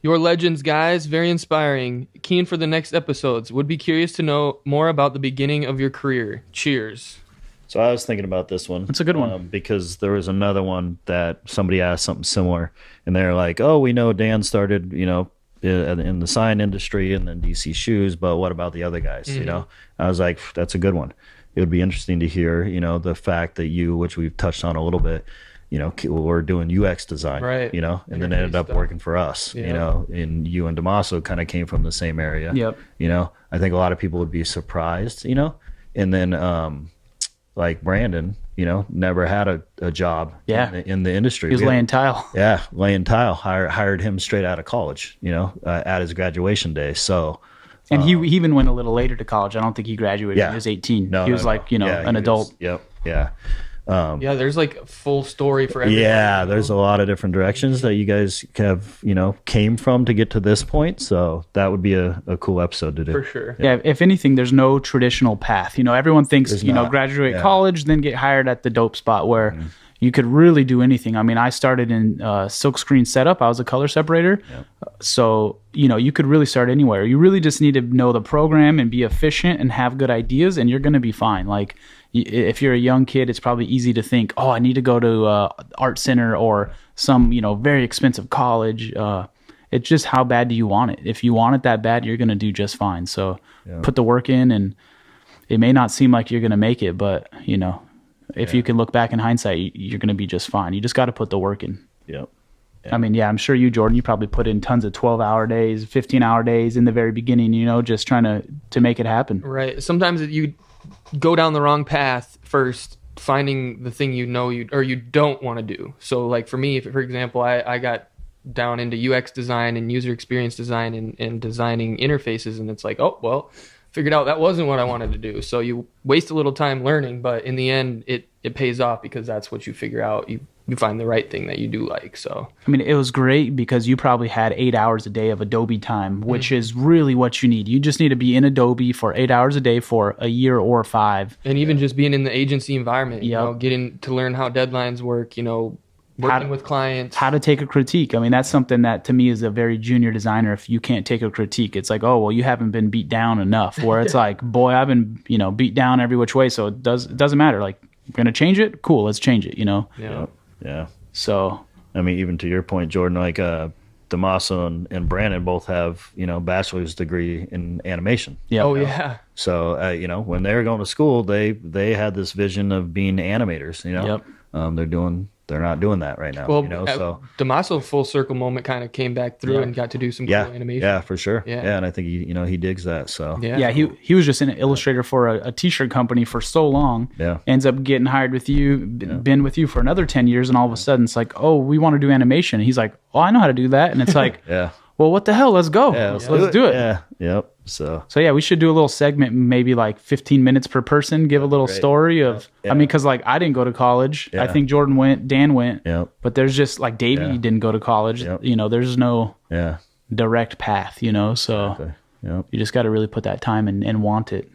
Your legends, guys. Very inspiring. Keen for the next episodes. Would be curious to know more about the beginning of your career. Cheers. So I was thinking about this one. That's a good one. Because there was another one that somebody asked something similar, and they're like, "Oh, we know Dan started, in the sign industry and then DC Shoes, but what about the other guys?" I was like, "That's a good one." It would be interesting to hear, the fact that you, which we've touched on a little bit, we're doing UX design, right? And then ended up working for us, and you and Damaso kind of came from the same area. Yep. I think a lot of people would be surprised, and then like Brandon, never had a job in the industry. He was laying tile. Yeah, laying tile. Hired him straight out of college, at his graduation day. So, and he even went a little later to college. I don't think he graduated when he was 18. He was an adult. Yeah. There's like a full story for everyone. Yeah, there's a lot of different directions that you guys have, came from to get to this point. So that would be a cool episode to do. For sure. Yeah, if anything, there's no traditional path. Everyone thinks, graduate college, then get hired at the dope spot where you could really do anything. I mean, I started in silkscreen setup. I was a color separator. Yep. So, you could really start anywhere. You really just need to know the program and be efficient and have good ideas, and you're going to be fine. Like, if you're a young kid, it's probably easy to think, oh, I need to go to art center or some, very expensive college. It's just how bad do you want it? If you want it that bad, you're going to do just fine. So put the work in, and it may not seem like you're going to make it, but, if you can look back in hindsight, you're going to be just fine. You just got to put the work in. Yep. I mean, I'm sure you, Jordan, you probably put in tons of 12-hour days, 15-hour days in the very beginning, just trying to make it happen. Right. Sometimes you go down the wrong path first, finding the thing you don't want to do. So like for me, for example, I got down into UX design and user experience design and designing interfaces, and it's like, oh, well, figured out that wasn't what I wanted to do. So you waste a little time learning, but in the end, it pays off because that's what you figure out. You find the right thing that you do like. So I mean, it was great because you probably had 8 hours a day of Adobe time, which is really what you need. You just need to be in Adobe for 8 hours a day for a year or 5. And even just being in the agency environment, getting to learn how deadlines work, working with clients. How to take a critique. I mean, that's something that to me is a very junior designer. If you can't take a critique, it's like, oh, well, you haven't been beat down enough. Where it's like, boy, I've been, beat down every which way. So it doesn't matter. Like, we're going to change it. Cool. Let's change it, Yeah. So, I mean, even to your point, Jordan, like Damaso and Brandon both have, bachelor's degree in animation. Yeah. Oh, yeah. So, when they were going to school, they had this vision of being animators, Yep. They're not doing that right now. Well, so Damaso full circle moment kind of came back through and got to do some cool animation. Yeah, for sure. Yeah, and I think he digs that. So he was just an illustrator for a t-shirt company for so long. Yeah, ends up getting hired with you, been with you for another 10 years, and all of a sudden it's like, oh, we want to do animation. And he's like, oh, I know how to do that, and it's like, well, what the hell? Let's go. Yeah, let's do it. Yeah, yep. So yeah, we should do a little segment, maybe like 15 minutes per person, give a little story of, I mean, because like I didn't go to college. I think Jordan went, Dan went, but there's just like Davey didn't go to college. There's no direct path, so you just got to really put that time and want it.